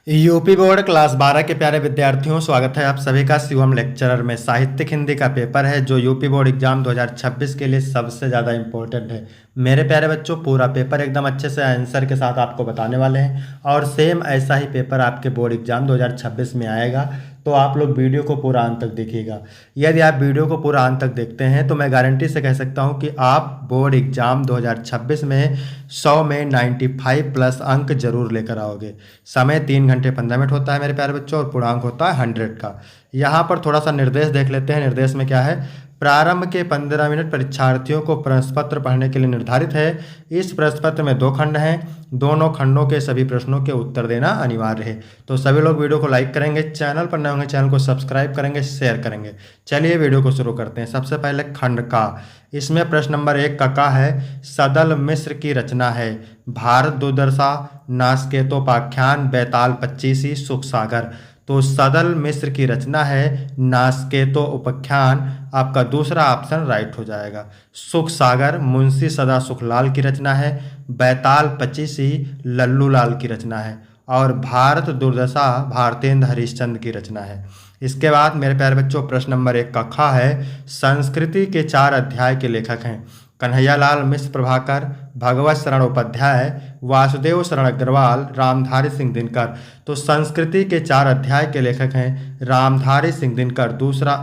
UP board class 12 के प्यारे विद्यार्थियों, स्वागत है आप सभी का शिवम लेक्चरर में। साहित्यिक हिंदी का पेपर है जो यूपी बोर्ड एग्जाम 2026 के लिए सबसे ज़्यादा इम्पोर्टेंट है। मेरे प्यारे बच्चों, पूरा पेपर एकदम अच्छे से आंसर के साथ आपको बताने वाले हैं और सेम ऐसा ही पेपर आपके बोर्ड एग्जाम 2026 में आएगा। तो आप लोग वीडियो को पूरा अंत तक देखिएगा। यदि आप वीडियो को पूरा अंत तक देखते हैं तो मैं गारंटी से कह सकता हूं कि आप बोर्ड एग्जाम 2026 में 100 में 95 प्लस अंक जरूर लेकर आओगे। समय 3 घंटे 15 मिनट होता है मेरे प्यारे बच्चों और पूर्णांक होता है 100 का। यहाँ पर थोड़ा सा निर्देश देख लेते हैं। निर्देश में क्या है? प्रारंभ के 15 मिनट परीक्षार्थियों को प्रश्न पत्र पढ़ने के लिए निर्धारित है। इस प्रश्न पत्र में 2 खंड हैं, दोनों खंडों के सभी प्रश्नों के उत्तर देना अनिवार्य है। तो सभी लोग वीडियो को लाइक करेंगे, चैनल पर नए होंगे चैनल को सब्सक्राइब करेंगे, शेयर करेंगे। चलिए वीडियो को शुरू करते हैं। सबसे पहले खंड का, इसमें प्रश्न नंबर 1 का है सदल मिश्र की रचना है। भारत दुर्दशा, नासकेतोपाख्यान, बैताल 25, सुख सागर। तो सदल मिश्र की रचना है नासकेतो उपाख्यान, आपका दूसरा ऑप्शन राइट हो जाएगा। सुख सागर मुंशी सदा सुखलाल की रचना है। बैताल 25 लल्लू लाल की रचना है। और भारत दुर्दशा भारतेंद्र हरिश्चंद्र की रचना है। इसके बाद मेरे प्यारे बच्चों, प्रश्न नंबर 1 का है संस्कृति के 4 अध्याय के लेखक हैं। कन्हैयालाल मिश्र प्रभाकर, भगवत शरण उपाध्याय, वासुदेव शरण अग्रवाल, रामधारी सिंह दिनकर। तो संस्कृति के 4 अध्याय के लेखक हैं रामधारी सिंह दिनकर,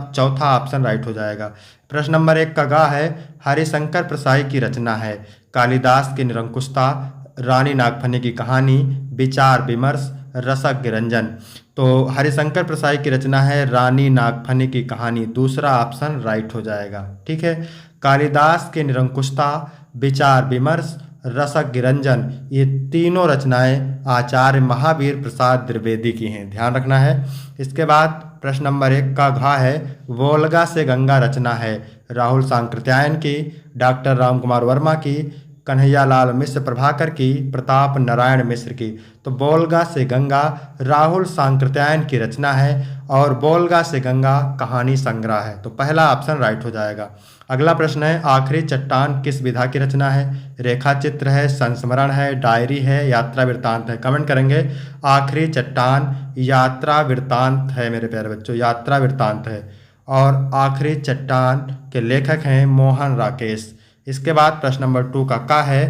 चौथा ऑप्शन राइट हो जाएगा। प्रश्न नंबर 1 का है हरिशंकर प्रसाई की रचना है। कालिदास की निरंकुशता, रानी नागफनी की कहानी, विचार विमर्श, रसक रंजन। तो हरिशंकर प्रसाई की रचना है रानी नागफनी की कहानी, दूसरा ऑप्शन राइट हो जाएगा। ठीक है, कालिदास के निरंकुशता, विचार विमर्श, रसक रंजन, ये तीनों रचनाएं आचार्य महावीर प्रसाद द्विवेदी की हैं, ध्यान रखना है। इसके बाद प्रश्न नंबर 1 का घा है वोल्गा से गंगा रचना है। राहुल सांकृत्यायन की, डॉक्टर राम कुमार वर्मा की, कन्हैयालाल मिश्र प्रभाकर की, प्रताप नारायण मिश्र की। तो बोलगा से गंगा राहुल सांकृत्यायन की रचना है और बोलगा से गंगा कहानी संग्रह है। तो पहला ऑप्शन राइट हो जाएगा। अगला प्रश्न है आखिरी चट्टान किस विधा की रचना है। रेखा चित्र है, संस्मरण है, डायरी है, यात्रा वृत्तांत है। कमेंट करेंगे। आखिरी चट्टान यात्रा वृत्तांत है मेरे प्यारे बच्चों, यात्रा वृत्तांत है। और आखिरी चट्टान के लेखक हैं मोहन राकेश। इसके बाद प्रश्न नंबर 2 का है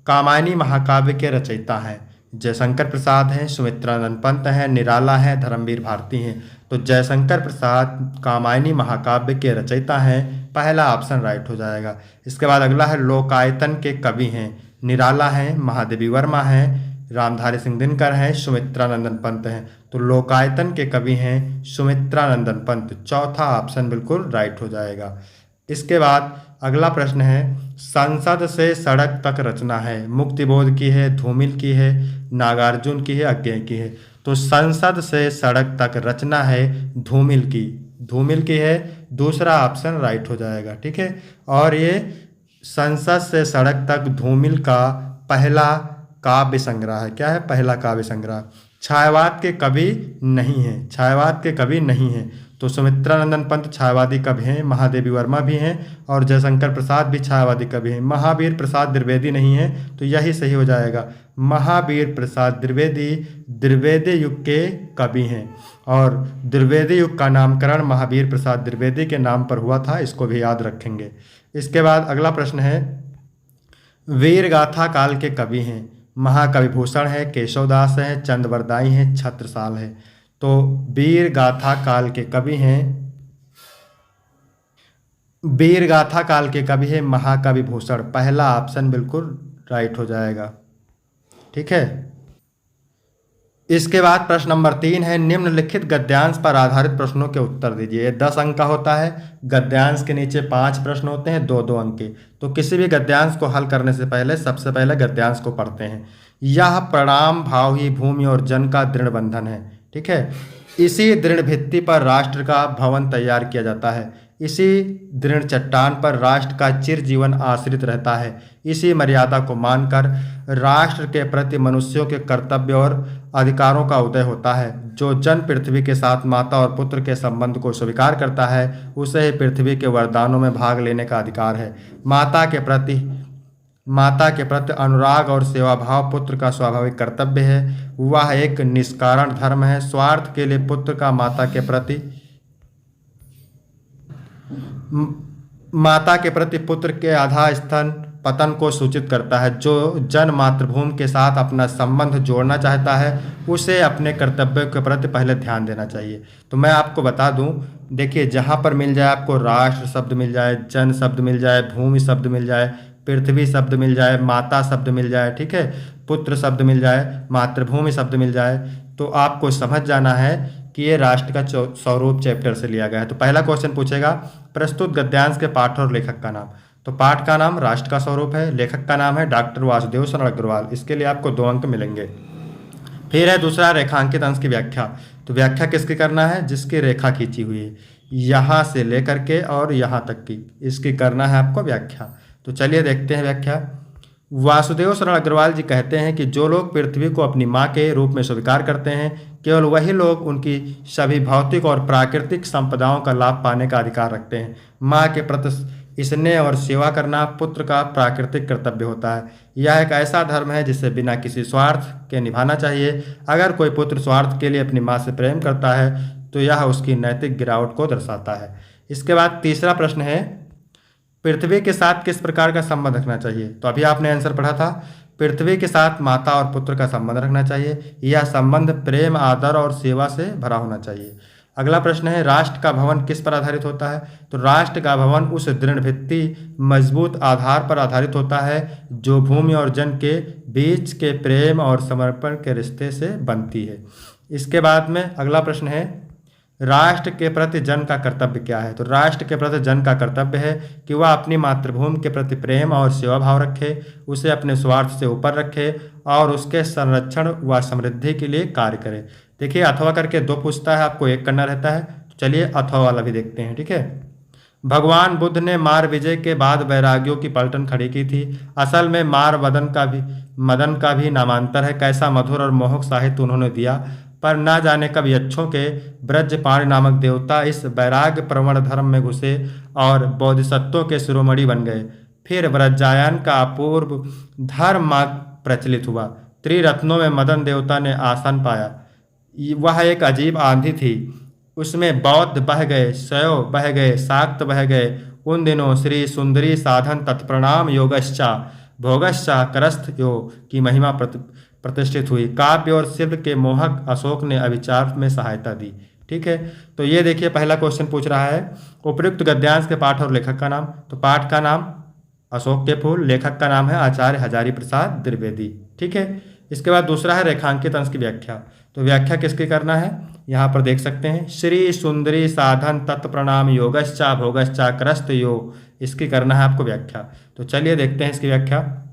कामायनी महाकाव्य के रचयिता हैं। जयशंकर प्रसाद हैं, सुमित्रानंद पंत हैं, निराला हैं, धर्मवीर भारती हैं। तो जयशंकर प्रसाद कामायनी महाकाव्य के रचयिता हैं, पहला ऑप्शन राइट हो जाएगा। इसके बाद अगला है लोकायतन के कवि हैं। निराला हैं, महादेवी वर्मा हैं, रामधारी सिंह दिनकर हैं, सुमित्रानंदन पंत हैं। तो लोकायतन के कवि हैं सुमित्रानंदन पंत, चौथा ऑप्शन बिल्कुल राइट हो जाएगा। इसके बाद अगला प्रश्न है संसद से सड़क तक रचना है। मुक्तिबोध की है, धूमिल की है, नागार्जुन की है, अज्ञेय की है। तो संसद से सड़क तक रचना है धूमिल की है, दूसरा ऑप्शन राइट हो जाएगा। ठीक है, और ये संसद से सड़क तक धूमिल का पहला काव्य संग्रह है। क्या है? पहला काव्य संग्रह। छायावाद के कवि नहीं है, छायावाद के कवि नहीं है। तो सुमित्रानंदन पंत छायावादी कवि हैं, महादेवी वर्मा भी हैं और जयशंकर प्रसाद भी छायावादी कवि हैं। महावीर प्रसाद द्विवेदी नहीं है, तो यही सही हो जाएगा। महावीर प्रसाद द्विवेदी द्विवेदी युग के कवि हैं और द्विवेदी युग का नामकरण महावीर प्रसाद द्विवेदी के नाम पर हुआ था, इसको भी याद रखेंगे। इसके बाद अगला प्रश्न है वीर गाथा काल के कवि हैं। महाकवि भूषण है, केशवदास है, चंद्रवरदाई हैं, छत्रसाल है। तो वीर गाथा काल के कवि हैं, वीर गाथा काल के कवि हैं महाकवि भूषण, पहला ऑप्शन बिल्कुल राइट हो जाएगा। ठीक है, इसके बाद प्रश्न नंबर 3 है निम्नलिखित गद्यांश पर आधारित प्रश्नों के उत्तर दीजिए। 10 अंक का होता है। गद्यांश के नीचे 5 प्रश्न होते हैं, 2-2 अंक के। तो किसी भी गद्यांश को हल करने से पहले सबसे पहले गद्यांश को पढ़ते हैं। यह प्रणाम भाव ही भूमि और जन का दृढ़ बंधन है। ठीक है, इसी दृढ़ भित्ति पर राष्ट्र का भवन तैयार किया जाता है। इसी दृढ़ चट्टान पर राष्ट्र का चिर जीवन आश्रित रहता है। इसी मर्यादा को मानकर राष्ट्र के प्रति मनुष्यों के कर्तव्य और अधिकारों का उदय होता है। जो जन पृथ्वी के साथ माता और पुत्र के संबंध को स्वीकार करता है उसे ही पृथ्वी के वरदानों में भाग लेने का अधिकार है। माता के प्रति माता के प्रति अनुराग और सेवा भाव पुत्र का स्वाभाविक कर्तव्य है। वह एक निष्कारण धर्म है। स्वार्थ के लिए पुत्र का माता के प्रति पुत्र के आधा स्थान पतन को सूचित करता है। जो जन मातृभूमि के साथ अपना संबंध जोड़ना चाहता है उसे अपने कर्तव्यों के प्रति पहले ध्यान देना चाहिए। तो मैं आपको बता दूं, देखिए, जहाँ पर मिल जाए आपको राष्ट्र शब्द मिल जाए, जन शब्द मिल जाए, भूमि शब्द मिल जाए, पृथ्वी शब्द मिल जाए, माता शब्द मिल जाए, ठीक है, पुत्र शब्द मिल जाए, मातृभूमि शब्द मिल जाए, तो आपको समझ जाना है कि ये राष्ट्र का स्वरूप चैप्टर से लिया गया है। तो पहला क्वेश्चन पूछेगा, प्रस्तुत गद्यांश के पाठ और लेखक का नाम। तो पाठ का नाम राष्ट्र का स्वरूप है, लेखक का नाम है डॉक्टर वासुदेव शरण अग्रवाल। इसके लिए आपको 2 अंक मिलेंगे। फिर है दूसरा, रेखांकित अंश की व्याख्या। तो व्याख्या किसकी करना है? जिसकी रेखा खींची हुई है, यहाँ से लेकर के और यहाँ तक की, इसकी करना है आपको व्याख्या। तो चलिए देखते हैं व्याख्या। वासुदेव शरण अग्रवाल जी कहते हैं कि जो लोग पृथ्वी को अपनी माँ के रूप में स्वीकार करते हैं, केवल वही लोग उनकी सभी भौतिक और प्राकृतिक संपदाओं का लाभ पाने का अधिकार रखते हैं। माँ के प्रति स्नेह और सेवा करना पुत्र का प्राकृतिक कर्तव्य होता है। यह एक ऐसा धर्म है जिसे बिना किसी स्वार्थ के निभाना चाहिए। अगर कोई पुत्र स्वार्थ के लिए अपनी माँ से प्रेम करता है तो यह उसकी नैतिक गिरावट को दर्शाता है। इसके बाद तीसरा प्रश्न है, पृथ्वी के साथ किस प्रकार का संबंध रखना चाहिए? तो अभी आपने आंसर पढ़ा था, पृथ्वी के साथ माता और पुत्र का संबंध रखना चाहिए। यह संबंध प्रेम, आदर और सेवा से भरा होना चाहिए। अगला प्रश्न है, राष्ट्र का भवन किस पर आधारित होता है? तो राष्ट्र का भवन उस दृढ़ भित्ति, मजबूत आधार पर आधारित होता है जो भूमि और जन के बीच के प्रेम और समर्पण के रिश्ते से बनती है। इसके बाद में अगला प्रश्न है, राष्ट्र के प्रति जन का कर्तव्य क्या है? तो राष्ट्र के प्रति जन का कर्तव्य है कि वह अपनी मातृभूमि के प्रति प्रेम और सेवा भाव रखे, उसे अपने स्वार्थ से ऊपर रखे और उसके संरक्षण व समृद्धि के लिए कार्य करे। देखिए, अथवा करके 2 पूछता है, आपको 1 करना रहता है। तो चलिए अथवा वाला भी देखते हैं, ठीक है। भगवान बुद्ध ने मार विजय के बाद वैरागियों की पलटन खड़ी की थी। असल में मार मदन का भी नामांतर है। कैसा मधुर और मोहक साहित्य उन्होंने दिया, पर ना जाने कब यक्षों के ब्रजपाणि नामक देवता इस वैराग्य प्रवण धर्म में घुसे और बोधिसत्वों के शिरोमणि बन गए। फिर ब्रजायन का अपूर्व धर्म मार्ग प्रचलित हुआ। त्रिरत्नों में मदन देवता ने आसन पाया। वह एक अजीब आंधी थी, उसमें बौद्ध बह गए, शैव बह गए, शाक्त बह गए। उन दिनों श्री सुंदरी साधन तत्प्रणाम योगश्चा भोगश्चा करस्थ योग की महिमा प्रतिष्ठित हुई। काव्य और शिल्प के मोहक अशोक ने अभिचार में सहायता दी। ठीक है, तो ये देखिए पहला क्वेश्चन पूछ रहा है, उपयुक्त गद्यांश के पाठ और लेखक का नाम। तो पाठ का नाम अशोक के फूल, लेखक का नाम है आचार्य हजारी प्रसाद द्विवेदी। ठीक है, इसके बाद दूसरा है रेखांकित अंश की व्याख्या। तो व्याख्या किसकी करना है, यहाँ पर देख सकते हैं, श्री सुंदरी साधन तत्प्रणाम योगश्चा भोगश्चा करस्त योग, इसकी करना है आपको व्याख्या। तो चलिए देखते हैं इसकी व्याख्या।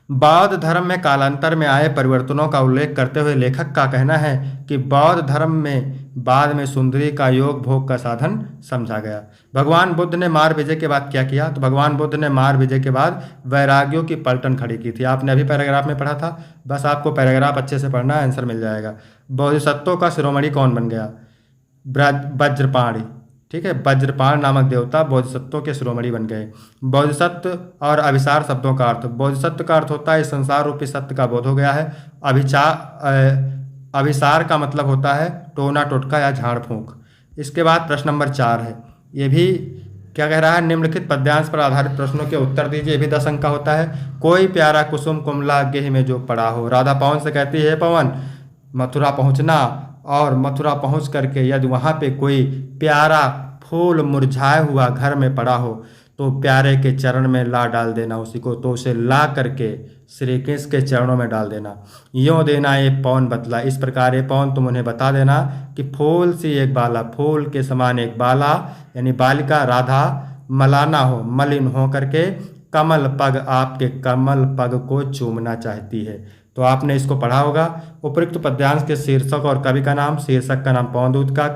बौद्ध धर्म में कालांतर में आए परिवर्तनों का उल्लेख करते हुए लेखक का कहना है कि बौद्ध धर्म में बाद में सुंदरी का योग भोग का साधन समझा गया। भगवान बुद्ध ने मार विजय के बाद क्या किया? तो भगवान बुद्ध ने मार विजय के बाद वैरागियों की पलटन खड़ी की थी। आपने अभी पैराग्राफ में पढ़ा था, बस आपको पैराग्राफ अच्छे से पढ़ना, आंसर मिल जाएगा। बोधिसत्वों का शिरोमणि कौन बन गया? वज्रपाणि। ठीक है, वज्रपाण नामक देवता बोधिसत्वों के शिरोमणि बन गए। बोधिसत्व और अभिसार शब्दों का अर्थ, बोधिसत्व का अर्थ होता है इस संसार रूपी सत्य का बोध हो गया है। अभिसार का मतलब होता है टोना टोटका या झाड़ फूंक। इसके बाद प्रश्न नंबर 4 है, ये भी क्या कह रहा है, निम्नलिखित पद्यांश पर आधारित प्रश्नों के उत्तर दीजिए। ये भी 10 अंक का होता है। कोई प्यारा कुसुम कुमला गेह में जो पड़ा हो। राधा पवन से कहती है, पवन मथुरा पहुँचना, और मथुरा पहुंच करके यदि वहाँ पे कोई प्यारा फूल मुरझाया हुआ घर में पड़ा हो तो प्यारे के चरण में ला डाल देना उसी को, तो उसे ला करके श्री कृष्ण के चरणों में डाल देना। यों देना ये पवन बतला, इस प्रकार ये पवन तुम उन्हें बता देना कि फूल सी एक बाला, फूल के समान एक बाला यानी बालिका राधा मलाना हो, मलिन हो करके कमल पग, आपके कमल पग को चूमना चाहती है। तो आपने इसको पढ़ा होगा। उपयुक्त पद्यांश के शीर्षक और कवि का नाम, शीर्षक का नाम पवन दूत का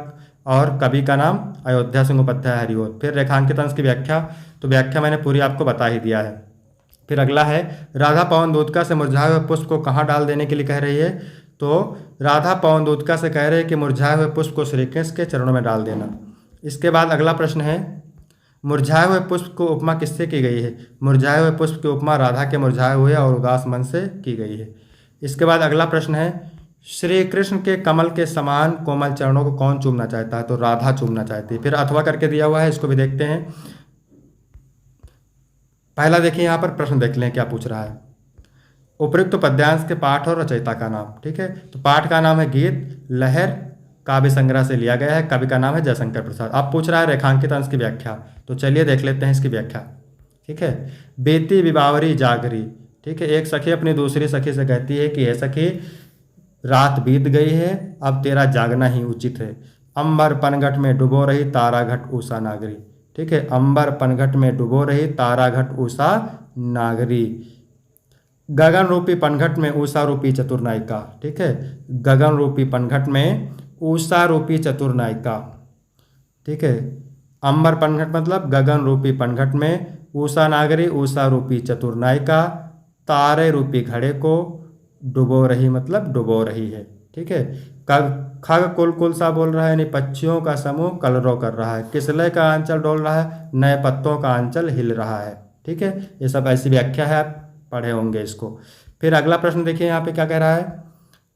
और कवि का नाम अयोध्या सिंह उपाध्याय हरिओत। फिर रेखांकित अंश की व्याख्या, तो व्याख्या मैंने पूरी आपको बता ही दिया है। फिर अगला है, राधा पवन दूतका से मुरझाए हुए पुष्प को कहाँ डाल देने के लिए कह रही है? तो राधा पवन दूतका से कह रहे हैं कि मुरझाए हुए पुष्प को श्री कृष्ण के चरणों में डाल देना। इसके बाद अगला प्रश्न है, मुरझाए हुए पुष्प को उपमा किससे की गई है? मुरझाए हुए पुष्प की उपमा राधा के मुरझाए हुए और उदास मन से की गई है। इसके बाद अगला प्रश्न है, श्री कृष्ण के कमल के समान कोमल चरणों को कौन चूमना चाहता है? तो राधा चूमना चाहती है। फिर अथवा करके दिया हुआ है, इसको भी देखते हैं। पहला देखिए, यहाँ पर प्रश्न देख लें क्या पूछ रहा है। उपयुक्त पद्यांश के पाठ और रचयिता का नाम। ठीक है, तो पाठ का नाम है गीत लहर, काव्य संग्रह से लिया गया है। कवि का नाम है जयशंकर प्रसाद। अब पूछ रहा है रेखांकित अंश की व्याख्या, तो चलिए देख लेते हैं इसकी व्याख्या। ठीक है, बेटी विबावरी जागरी। ठीक है, एक सखी अपनी दूसरी सखी से कहती है कि हे सखी, रात बीत गई है, अब तेरा जागना ही उचित है। अंबर पनघट में डुबो रही तारा घट उषा नागरी। ठीक है, अंबर पनघट में डुबो रही तारा घट उषा नागरी। गगन रूपी पनघट में उषा रूपी चतुर्नायिका। ठीक है, गगन रूपी पनघट में उषा रूपी चतुर्नायिका। ठीक है, अंबर पनघट मतलब गगन रूपी पनघट में, उषा नागरी उषा रूपी चतुर्नायिका, तारे रूपी घड़े को डुबो रही मतलब डुबो रही है। ठीक है, खग कुल कुल सा बोल रहा है, यानी पक्षियों का समूह कलरव कर रहा है। किसलय का आंचल डोल रहा है, नए पत्तों का आंचल हिल रहा है। ठीक है, ये सब ऐसी व्याख्या है, आप पढ़े होंगे इसको। फिर अगला प्रश्न देखिए यहाँ पे क्या कह रहा है,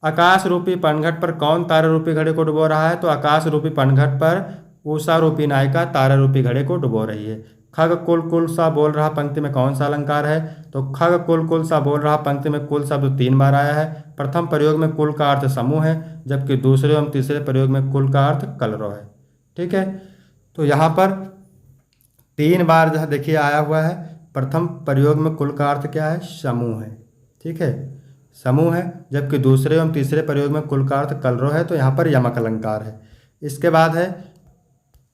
आकाश रूपी पनघट पर कौन तारा रूपी घड़े को डुबो रहा है? तो आकाश रूपी पनघट पर उषा रूपी नायिका तारा रूपी घड़े को डुबो रही है। खग कुल कुल सा बोल रहा पंक्ति में कौन सा अलंकार है? तो खग कुल कुल सा बोल रहा पंक्ति में कुल शब्द 3 बार आया है। प्रथम प्रयोग में कुल का अर्थ समूह है, जबकि दूसरे एवं तीसरे प्रयोग में कुल का अर्थ कलरव है। ठीक है, तो यहाँ पर 3 बार जो है देखिए आया हुआ है। प्रथम प्रयोग में कुल का अर्थ क्या है? समूह है। ठीक है, समूह है, जबकि दूसरे एवं तीसरे प्रयोग में कुल का अर्थ कलरव है, तो यहाँ पर यमक अलंकार है। इसके बाद है,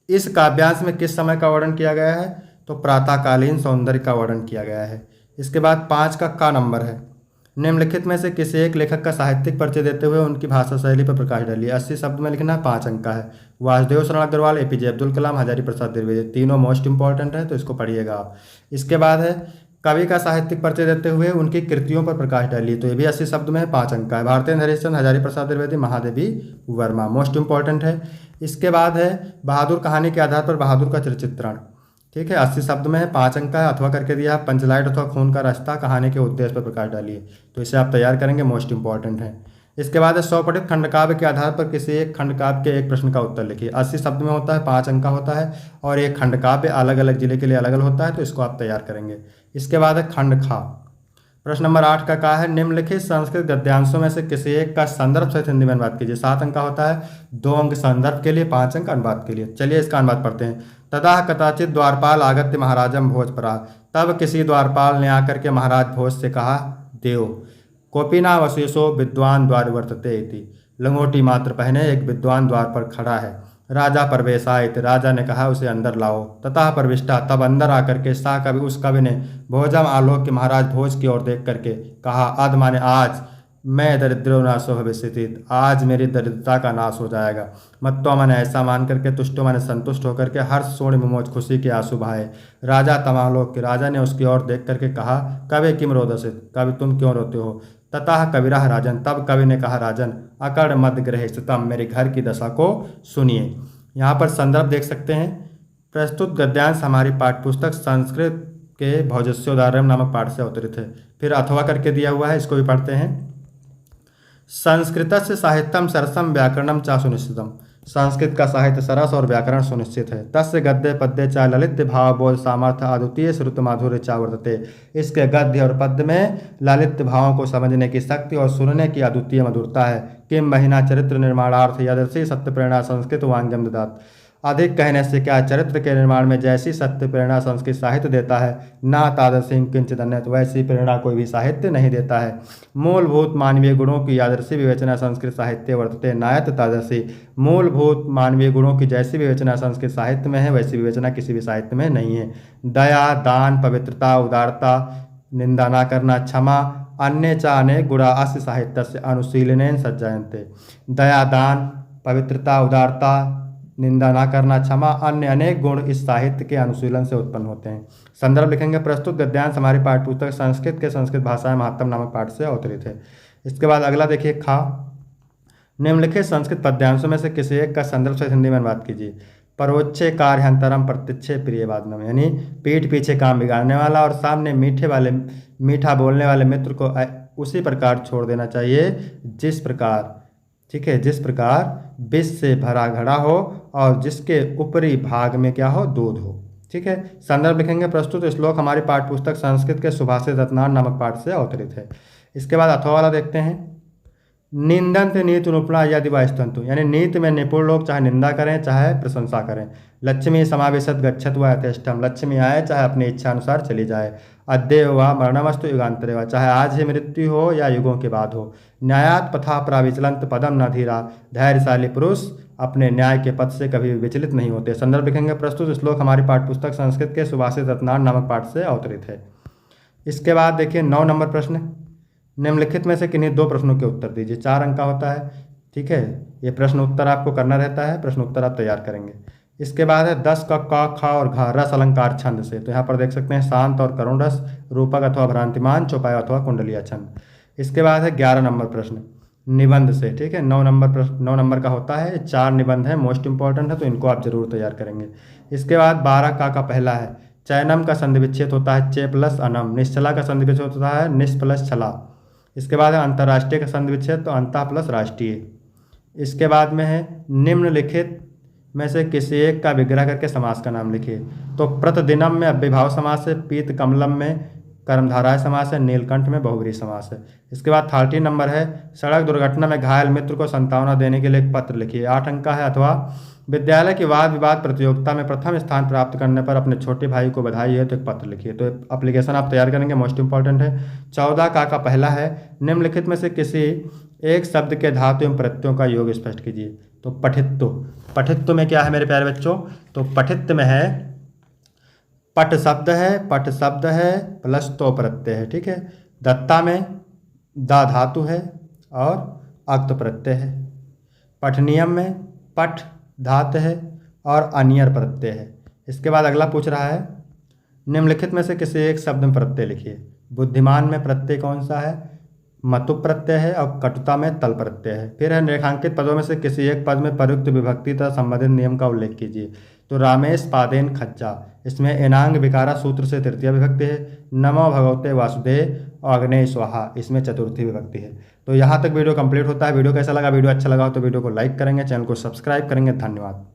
इस काव्यांश में किस समय का वर्णन किया गया है? तो प्रातःकालीन सौंदर्य का वर्णन किया गया है। इसके बाद 5 का नंबर है, निम्नलिखित में से किसी एक लेखक का साहित्यिक परिचय देते हुए उनकी भाषा शैली पर प्रकाश डालिए। 80 शब्द में लिखना, 5 अंक का है। वासुदेव शरण अग्रवाल, एपीजे अब्दुल कलाम, हजारी प्रसाद द्विवेदी, तीनों मोस्ट इंपॉर्टेंट है, तो इसको पढ़िएगा आप। इसके बाद है, कवि का साहित्यिक परिचय देते हुए उनकी कृतियों पर प्रकाश डालिए, तो ये भी 80 शब्द में है, 5 अंक का है। भारतेंद्र हरिश्चंद्र, हजारी प्रसाद द्विवेदी, महादेवी वर्मा, मोस्ट इंपॉर्टेंट है। इसके बाद है, बहादुर कहानी के आधार पर बहादुर का चित्रण। ठीक है, 80 शब्द में है, 5 अंक का है। अथवा करके दिया, पंचलाइट अथवा खून का रास्ता, कहानी के उद्देश्य पर प्रकाश डालिए, तो इसे आप तैयार करेंगे, मोस्ट इंपॉर्टेंट है। इसके बाद है, 100 पठित खंडकाव्य के आधार पर किसी एक खंडकाव्य के एक प्रश्न का उत्तर लिखिए। 80 शब्द में होता है, 5 अंक का होता है, और एक खंडकाव्य अलग अलग जिले के लिए अलग अलग होता है, तो इसको आप तैयार करेंगे। इसके बाद है खंड खा। प्रश्न नंबर 8 का है, निम्नलिखित संस्कृत गद्यांशों में से किसी एक का संदर्भ सहित हिंदी में अनुवाद कीजिए। 7 अंक का होता है, 2 अंक संदर्भ के लिए, 5 अंक अनुवाद के लिए। चलिए इसका अनुवाद पढ़ते हैं। तदा कदाचित द्वारपाल आगत्य महाराजम भोजपरा। तब किसी द्वारपाल ने आकर के महाराज भोज से कहा, देव कोपिनावशेषो विद्वान द्वार वर्तते इति। लंगोटी मात्र पहने एक विद्वान द्वार पर खड़ा है। राजा प्रवेशायत, राजा ने कहा उसे अंदर लाओ। ततः प्रविष्टा, तब अंदर आकर के सा कवि, उस कवि ने भोजम आलोक के महाराज भोज की ओर देख करके कहा, अद माने आज, मैं दरिद्रो नाशो भविष्यति, आज मेरी दरिद्रता का नाश हो जाएगा। मत्तो मैंने ऐसा मान करके, तुष्टो मैंने संतुष्ट होकर के, हर्ष सोण विमोच खुशी के आंसू बहाए। राजा तमालोक के, राजा ने उसकी ओर देख करके कहा, कवि किम रोदसित, कवि तुम क्यों रोते हो? ततः कविराह राजन, तब कवि ने कहा, राजन अकड़ मद ग्रह स्तम, मेरे घर की दशा को सुनिए। यहाँ पर संदर्भ देख सकते हैं। प्रस्तुत गद्यांश हमारी पाठ्यपुस्तक संस्कृत के भौजस्योदारम नामक पाठ से अवतरित है। फिर अथवा करके दिया हुआ है, इसको भी पढ़ते हैं। संस्कृतस्य साहित्यम सरसम व्याकरणम चा सुनिश्चितम। संस्कृत का साहित्य सरस और व्याकरण सुनिश्चित है। तस्य गद्य पद्य चा ललित भाव बोध सामर्थ्य अद्वितीय श्रुत माधुर्य चा वर्तते। इसके गद्य और पद्य में ललित भावों को समझने की शक्ति और सुनने की अद्वितीय मधुरता है। किम महीना चरित्र निर्माणार्थ यदर्शी सत्य प्रेरणा संस्कृत वांग्यम ददात। अधिक कहने से क्या, चरित्र के निर्माण में जैसी सत्य प्रेरणा संस्कृत साहित्य देता है, ना तादर्शी किंचित अन्य, वैसी प्रेरणा कोई भी साहित्य नहीं देता है। मूलभूत मानवीय गुणों की आदर्शी विवेचना संस्कृत साहित्य वर्तते नायत तादर्शी। मूलभूत मानवीय गुणों की जैसी विवेचना संस्कृत साहित्य में है, वैसी विवेचना किसी भी साहित्य में नहीं है। दया, दान, पवित्रता, उदारता, निंदा न करना, क्षमा, अन्य च अनेक गुणा अस्य साहित्य से अनुशीलनेन सज्जायन्ते। दया, दान, पवित्रता, उदारता, निंदा ना करना, क्षमा, अन्य अनेक गुण इस साहित्य के अनुशीलन से उत्पन्न होते हैं। संदर्भ लिखेंगे। प्रस्तुत गद्यांश हमारी पाठ्यपुस्तक संस्कृत के संस्कृत भाषा महात्म नामक पाठ से अवतरित है। इसके बाद अगला देखिए, खा। निम्नलिखित संस्कृत पद्यांशों में से किसी एक का संदर्भ से हिंदी में अनुवाद कीजिए। परोक्षे कार्यहंतरम प्रत्यक्षे प्रियवादनम, यानी पीठ पीछे काम बिगाड़ने वाला और सामने मीठा बोलने वाले मित्र को उसी प्रकार छोड़ देना चाहिए जिस प्रकार, ठीक है, जिस प्रकार विष से भरा घड़ा हो और जिसके ऊपरी भाग में क्या हो, दूध हो। ठीक है, संदर्भ लिखेंगे। प्रस्तुत श्लोक हमारी पाठ्यपुस्तक संस्कृत के सुभाषित रत्नान नामक पाठ से अवतरित है। इसके बाद अथवा वाला देखते हैं। निंदंत नीति अनुपणा यदि वास्तंतु, यानी नीति में निपुण लोग चाहे निंदा करें चाहे प्रशंसा करें। लक्ष्मी समावेशत गच्छत व यथेष्टम, लक्ष्मी आए चाहे अपनी इच्छा अनुसार चली जाए। अद्य व मरणमस्तु युगांतरे व, चाहे आज ही मृत्यु हो या युगों के बाद हो। न्यायात पथा प्राविचलंत पदम न धीरा, धैर्यशाली पुरुष अपने न्याय के पथ से कभी विचलित नहीं होते। संदर्भ लिखेंगे। प्रस्तुत श्लोक हमारी पाठ्यपुस्तक संस्कृत के सुभाषित रत्नान नामक पाठ से अवतरित है। इसके बाद देखिए 9 नंबर प्रश्न। निम्नलिखित में से किन्हीं 2 प्रश्नों के उत्तर दीजिए। 4 अंक का होता है। ठीक है, ये प्रश्न उत्तर आपको करना रहता है, प्रश्न उत्तर आप तैयार करेंगे। इसके बाद है 10 का क, ख और घ रस अलंकार छंद से। तो यहाँ पर देख सकते हैं शांत और करुण रस, रूपक अथवा भ्रांतिमान, चौपाया अथवा कुंडलिया छंद। इसके बाद है 11 नंबर प्रश्न निबंध से। ठीक है, 9 नंबर का होता है। 4 निबंध है, मोस्ट इंपॉर्टेंट है, तो इनको आप जरूर तैयार करेंगे। इसके बाद 12 का पहला है चयनम का संधि विच्छेद होता है चे प्लस अनम, निश्चला का संधि विच्छेद होता है निश प्लस छला। इसके बाद है अंतर्राष्ट्रीय का संधि विच्छेद, तो अंतः प्लस राष्ट्रीय। इसके बाद में है निम्नलिखित में से किसी एक का विग्रह करके समास का नाम लिखिए। तो प्रतिदिनम में अव्ययभाव समास है, पीत कमलम में कर्मधाराय समास है, नीलकंठ में बहुव्रीहि समास है। इसके बाद 30 नंबर है सड़क दुर्घटना में घायल मित्र को सांत्वना देने के लिए एक पत्र लिखिए। 8 अंक का है। अथवा विद्यालय की वाद विवाद प्रतियोगिता में प्रथम स्थान प्राप्त करने पर अपने छोटे भाई को बधाई है, तो एक पत्र लिखिए। तो एप्लीकेशन आप तैयार करेंगे, मोस्ट इंपॉर्टेंट है। 14 का पहला है निम्नलिखित में से किसी एक शब्द के धातु एवं प्रत्ययों का योग स्पष्ट कीजिए। तो पठित्व, पठित्व में क्या है मेरे प्यारे बच्चों, तो पठित्व में है पट शब्द है प्लस तो प्रत्यय है। ठीक है, दत्ता में दा धातु है और अक्त प्रत्यय है। पठनियम में पठ धातु है और अनियर प्रत्यय है। इसके बाद अगला पूछ रहा है निम्नलिखित में से किसी एक शब्द में प्रत्यय लिखिए। बुद्धिमान में प्रत्यय कौन सा है, मतु प्रत्यय है और कटुता में तल प्रत्यय है। फिर है रेखांकित पदों में से किसी एक पद में प्रयुक्त विभक्ति तथा संबंधित नियम का उल्लेख कीजिए। तो रामेश पादेन खज्जा, इसमें एनांग विकारा सूत्र से तृतीय विभक्ति है। नमो भगवते वासुदेव और अग्नेय स्वाहा, इसमें चतुर्थी विभक्ति है। तो यहाँ तक वीडियो कंप्लीट होता है। वीडियो कैसा लगा, वीडियो अच्छा लगा हो तो वीडियो को लाइक करेंगे, चैनल को सब्सक्राइब करेंगे। धन्यवाद।